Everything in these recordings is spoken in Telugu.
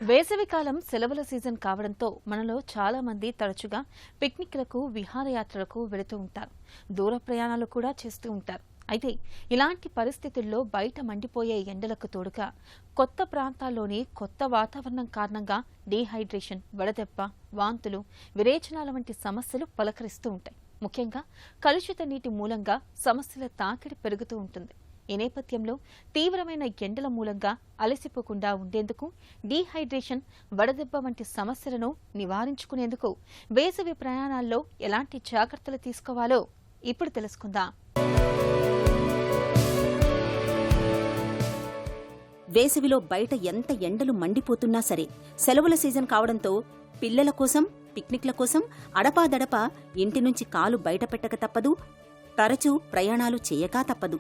వేసవికాలం సెలవుల సీజన్ కావడంతో మనలో చాలా మంది తరచుగా పిక్నిక్లకు విహారయాత్రలకు వెళుతూ ఉంటారు. దూర ప్రయాణాలు కూడా చేస్తూ ఉంటారు. అయితే ఇలాంటి పరిస్థితుల్లో బయట మండిపోయే ఎండలకు తోడుగా కొత్త ప్రాంతాల్లోని కొత్త వాతావరణం కారణంగా డీహైడ్రేషన్, వడదెబ్బ, వాంతులు, విరేచనాల వంటి సమస్యలు పలకరిస్తూ ఉంటాయి. ముఖ్యంగా కలుషిత నీటి మూలంగా సమస్యల తాకిడి పెరుగుతూ ఉంటుంది. ఈ నేపథ్యంలో తీవ్రమైన ఎండల మూలంగా అలసిపోకుండా ఉండేందుకు డీహైడ్రేషన్, వడదెబ్బ వంటి సమస్యలను నివారించుకునేందుకు వేసవి ప్రయాణాల్లో ఎలాంటి జాగ్రత్తలు తీసుకోవాలో ఇప్పుడు తెలుసుకుందాం. వేసవిలో బయట ఎంత ఎండలు మండిపోతున్నా సరే, సెలవుల సీజన్ కావడంతో పిల్లల కోసం, పిక్నిక్ల కోసం అడపాదడపా ఇంటి నుంచి కాలు బయట పెట్టక తప్పదు, తరచూ ప్రయాణాలు చేయకా తప్పదు.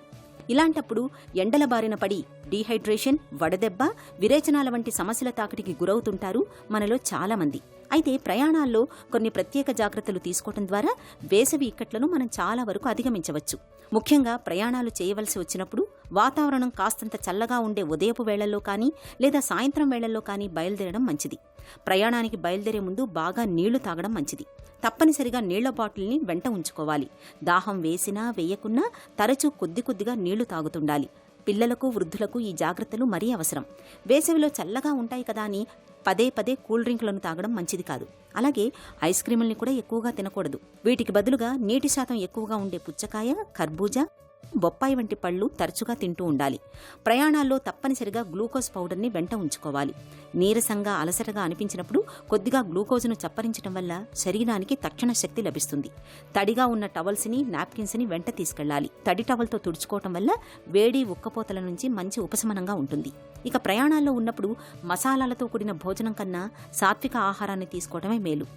ఇలాంటప్పుడు ఎండల బారిన పడి డీహైడ్రేషన్, వడదెబ్బ, విరేచనాల వంటి సమస్యల తాకిడికి గురవుతుంటారు మనలో చాలామంది. అయితే ప్రయాణాల్లో కొన్ని ప్రత్యేక జాగ్రత్తలు తీసుకోవడం ద్వారా వేసవి ఇక్కట్లను మనం చాలా వరకు అధిగమించవచ్చు. ముఖ్యంగా ప్రయాణాలు చేయవలసి వచ్చినప్పుడు వాతావరణం కాస్తంత చల్లగా ఉండే ఉదయపు వేళల్లో కానీ లేదా సాయంత్రం వేళల్లో కానీ బయలుదేరడం మంచిది. ప్రయాణానికి బయలుదేరే ముందు బాగా నీళ్లు తాగడం మంచిది. తప్పనిసరిగా నీళ్ల బాటిల్ని వెంట ఉంచుకోవాలి. దాహం వేసినా వేయకున్నా తరచూ కొద్దిగా నీళ్లు తాగుతుండాలి. పిల్లలకు, వృద్ధులకు ఈ జాగ్రత్తలు మరీ అవసరం. వేసవిలో చల్లగా ఉంటాయి కదా అని పదే కూల్ డ్రింకులను తాగడం మంచిది కాదు. అలాగే ఐస్ క్రీముల్ని కూడా ఎక్కువగా తినకూడదు. వీటికి బదులుగా నీటి శాతం ఎక్కువగా ఉండే పుచ్చకాయ, కర్బూజా, బొప్పాయి వంటి పళ్లు తరచుగా తింటూ ఉండాలి. ప్రయాణాల్లో తప్పనిసరిగా గ్లూకోజ్ పౌడర్ని వెంట ఉంచుకోవాలి. నీరసంగా, అలసటగా అనిపించినప్పుడు కొద్దిగా గ్లూకోజ్ను చప్పరించడం వల్ల శరీరానికి తక్షణ శక్తి లభిస్తుంది. తడిగా ఉన్న టవల్స్ని, నాప్కిన్స్ని వెంట తీసుకెళ్లాలి. తడి టవల్తో తుడుచుకోవటం వల్ల వేడి, ఉక్కపోతల నుంచి మంచి ఉపశమనంగా ఉంటుంది. ఇక ప్రయాణాల్లో ఉన్నప్పుడు మసాలాలతో కూడిన భోజనం కన్నా సాత్విక ఆహారాన్ని తీసుకోవడమే మేలు.